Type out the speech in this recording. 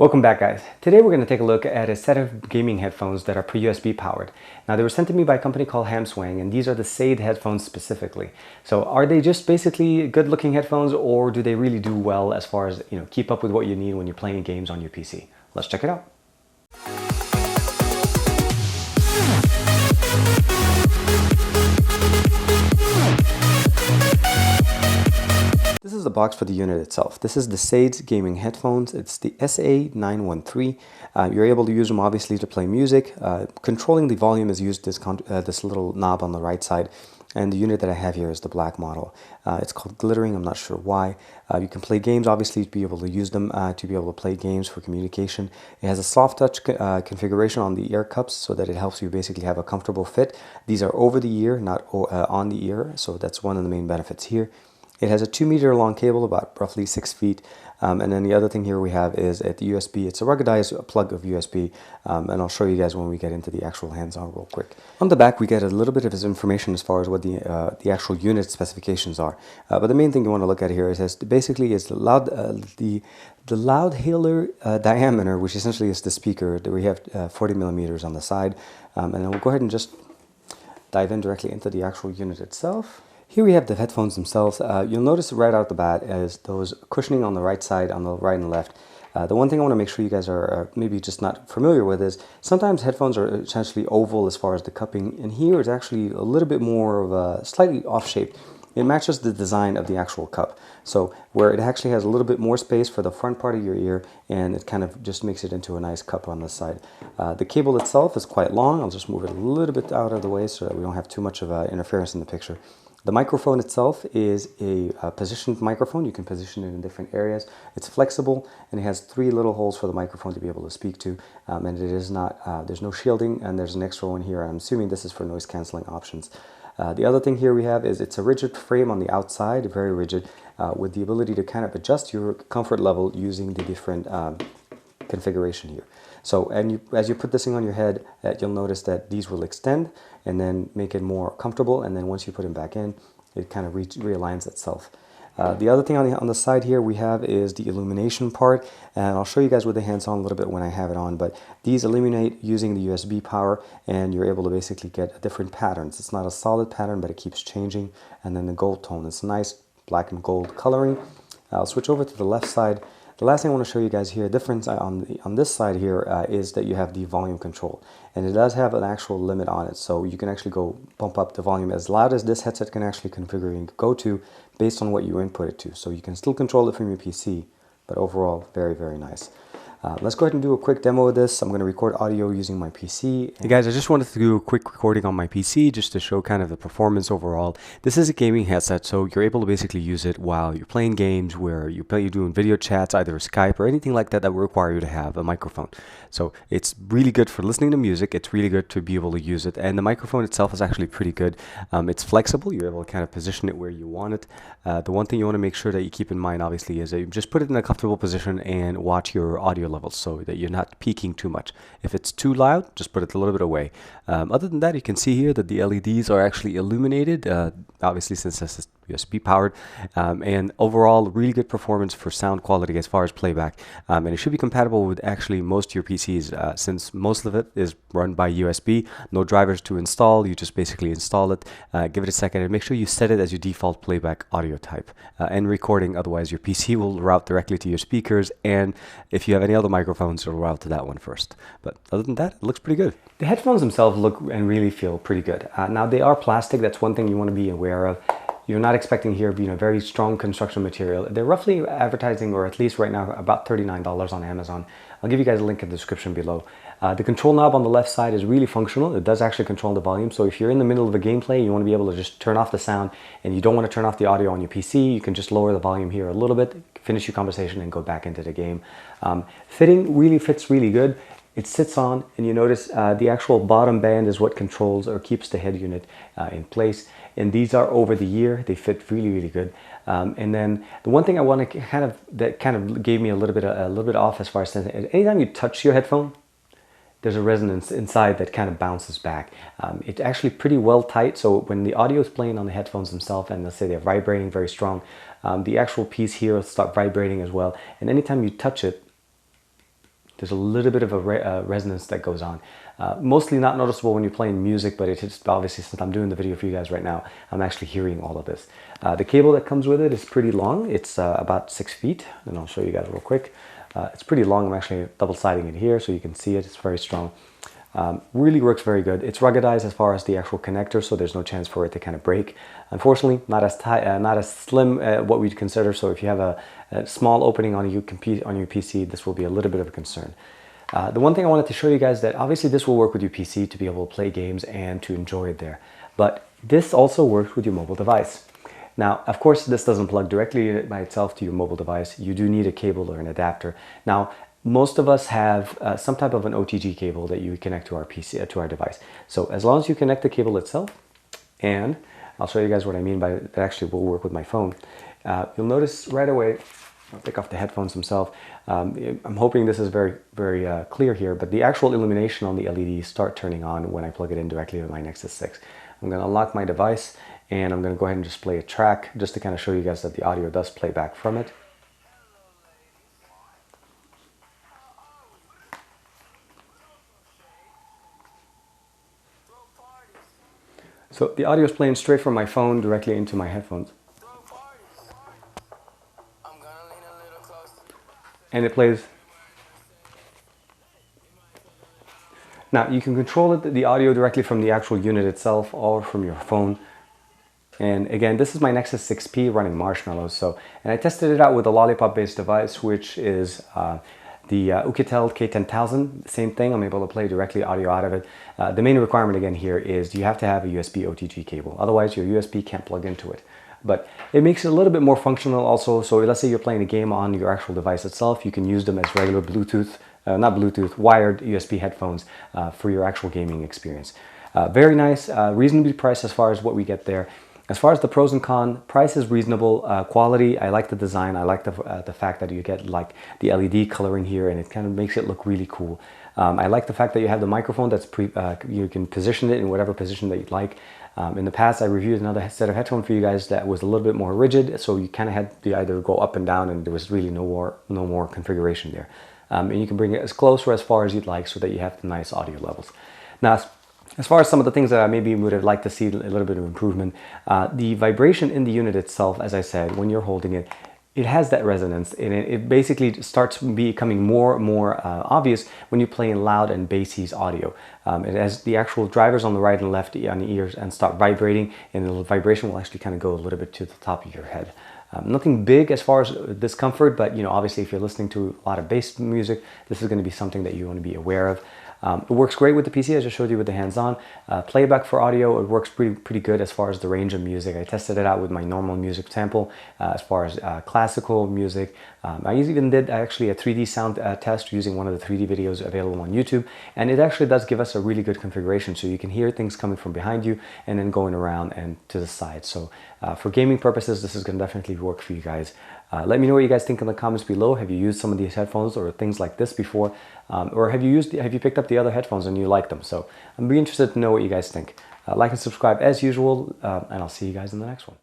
Welcome back, guys. Today we're going to take a look at a set of gaming headphones that are per-USB powered. Now, they were sent to me by a company called Hermes, and these are the Sade headphones specifically. So are they just basically good-looking headphones, or do they really do well as far as, keep up with what you need when you're playing games on your PC? Let's check it out. This is the box for the unit itself. This is the Sade gaming headphones. It's the SA913. You're able to use them obviously to play music. Controlling the volume is used this little knob on the right side. And the unit that I have here is the black model. It's called glittering. I'm not sure why. You can play games, obviously, to be able to use them, to be able to play games for communication. It has a soft touch configuration on the ear cups so that it helps you basically have a comfortable fit. These are over the ear, not on the ear. So that's one of the main benefits here. It has a 2-meter long cable, about roughly 6 feet. And then the other thing here we have is at the USB, it's a ruggedized plug of USB. And I'll show you guys when we get into the actual hands-on real quick. On the back, we get a little bit of his information as far as what the actual unit specifications are. But the main thing you want to look at here is basically is the loud hailer diameter, which essentially is the speaker. That we have 40 millimeters on the side. And then we'll go ahead and just dive in directly into the actual unit itself. Here we have the headphones themselves. You'll notice right out the bat is those cushioning on the right side, on the right and left. The one thing I want to make sure you guys are maybe just not familiar with is sometimes headphones are essentially oval as far as the cupping, and here it's actually a little bit more of a slightly off-shaped. It matches the design of the actual cup. So where it actually has a little bit more space for the front part of your ear, and it kind of just makes it into a nice cup on the side. The cable itself is quite long. I'll just move it a little bit out of the way so that we don't have too much of interference in the picture. The microphone itself is a positioned microphone. You can position it in different areas. It's flexible, and it has 3 little holes for the microphone to be able to speak to. And it is not, there's no shielding, and there's an extra one here. I'm assuming this is for noise canceling options. The other thing here we have is it's a rigid frame on the outside, very rigid, with the ability to kind of adjust your comfort level using the different configuration here. So, and as you put this thing on your head, you'll notice that these will extend and then make it more comfortable. And then once you put them back in, it kind of realigns itself. The other thing on the side here we have is the illumination part. And I'll show you guys with the hands on a little bit when I have it on. But these illuminate using the USB power, and you're able to basically get different patterns. It's not a solid pattern, but it keeps changing. And then the gold tone, it's nice black and gold coloring. I'll switch over to the left side. The last thing I want to show you guys here, difference on this side here is that you have the volume control, and it does have an actual limit on it, so you can actually go bump up the volume as loud as this headset can actually configure and go to based on what you input it to. So you can still control it from your PC, but overall very, very nice. Let's go ahead and do a quick demo of this. I'm going to record audio using my PC. Hey guys, I just wanted to do a quick recording on my PC just to show kind of the performance overall. This is a gaming headset, so you're able to basically use it while you're playing games where you're doing video chats, either Skype or anything like that that will require you to have a microphone. So it's really good for listening to music. It's really good to be able to use it. And the microphone itself is actually pretty good. It's flexible. You're able to kind of position it where you want it. The one thing you want to make sure that you keep in mind, obviously, is that you just put it in a comfortable position and watch your audio levels so that you're not peaking too much. If it's too loud, just put it a little bit away. Other than that, you can see here that the LEDs are actually illuminated, obviously since this is USB powered, and overall really good performance for sound quality as far as playback, and it should be compatible with actually most of your PCs since most of it is run by USB. No drivers to install, you just basically install it, give it a second, and make sure you set it as your default playback audio type and recording. Otherwise your PC will route directly to your speakers, and if you have any other microphones, it'll route to that one first. But other than that, it looks pretty good. The headphones themselves look and really feel pretty good. Now they are plastic. That's one thing you want to be aware of. You're not expecting here, very strong construction material. They're roughly advertising, or at least right now, about $39 on Amazon. I'll give you guys a link in the description below. The control knob on the left side is really functional. It does actually control the volume. So if you're in the middle of a gameplay, you want to be able to just turn off the sound, and you don't want to turn off the audio on your PC, you can just lower the volume here a little bit, finish your conversation, and go back into the game. Fitting really fits really good. It sits on, and you notice the actual bottom band is what controls or keeps the head unit in place. And these are over the ear. They fit really, really good. And then the one thing I want to that kind of gave me a little bit off as far as anytime you touch your headphone, there's a resonance inside that kind of bounces back. It's actually pretty well tight, so when the audio is playing on the headphones themselves, and let's say they're vibrating very strong, the actual piece here will start vibrating as well. And anytime you touch it, there's a little bit of a resonance that goes on. Mostly not noticeable when you're playing music, but it's obviously, since I'm doing the video for you guys right now, I'm actually hearing all of this. The cable that comes with it is pretty long. It's about 6 feet, and I'll show you guys real quick. It's pretty long. I'm actually double-siding it here so you can see it. It's very strong. Really works very good. It's ruggedized as far as the actual connector, so there's no chance for it to kind of break. Unfortunately, not as slim what we'd consider. So if you have a small opening on your PC, this will be a little bit of a concern. The one thing I wanted to show you guys, that obviously this will work with your PC to be able to play games and to enjoy it there. But this also works with your mobile device. Now, of course, this doesn't plug directly by itself to your mobile device. You do need a cable or an adapter. Now, most of us have some type of an OTG cable that you connect to our PC, to our device. So as long as you connect the cable itself, and I'll show you guys what I mean by it actually will work with my phone. You'll notice right away, I'll take off the headphones themselves. I'm hoping this is very clear here, but the actual illumination on the LEDs start turning on when I plug it in directly with my Nexus 6. I'm going to unlock my device, and I'm going to go ahead and just play a track just to kind of show you guys that the audio does play back from it. So the audio is playing straight from my phone directly into my headphones. And it plays. Now you can control it, the audio directly from the actual unit itself or from your phone. And again, this is my Nexus 6P running Marshmallow. And I tested it out with a Lollipop based device, which is the Oukitel K10000, same thing. I'm able to play directly audio out of it. The main requirement again here is you have to have a USB OTG cable. Otherwise your USB can't plug into it. But it makes it a little bit more functional also. So let's say you're playing a game on your actual device itself, you can use them as regular Bluetooth, wired USB headphones for your actual gaming experience. Very nice, reasonably priced as far as what we get there. As far as the pros and cons, price is reasonable. Quality, I like the design. I like the fact that you get like the LED coloring here, and it kind of makes it look really cool. I like the fact that you have the microphone that's you can position it in whatever position that you'd like. In the past, I reviewed another set of headphones for you guys that was a little bit more rigid, so you kind of had to either go up and down, and there was really no more configuration there. And you can bring it as close or as far as you'd like, so that you have the nice audio levels. Now, as far as some of the things that I maybe would have liked to see a little bit of improvement, the vibration in the unit itself, as I said, when you're holding it, it has that resonance, and it basically starts becoming more and more obvious when you're playing loud and bassy audio. It has the actual drivers on the right and left on the ears and start vibrating, and the vibration will actually kind of go a little bit to the top of your head. Nothing big as far as discomfort, but obviously if you're listening to a lot of bass music, this is going to be something that you want to be aware of. It works great with the PC, as I showed you with the hands-on. Playback for audio, it works pretty good as far as the range of music. I tested it out with my normal music sample as far as classical music. I even did actually a 3D sound test using one of the 3D videos available on YouTube, and it actually does give us a really good configuration, so you can hear things coming from behind you and then going around and to the side. So for gaming purposes, this is going to definitely work for you guys. Let me know what you guys think in the comments below. Have you used some of these headphones or things like this before? Or have you picked up the other headphones and you like them? So I'm really interested to know what you guys think. Like and subscribe as usual, and I'll see you guys in the next one.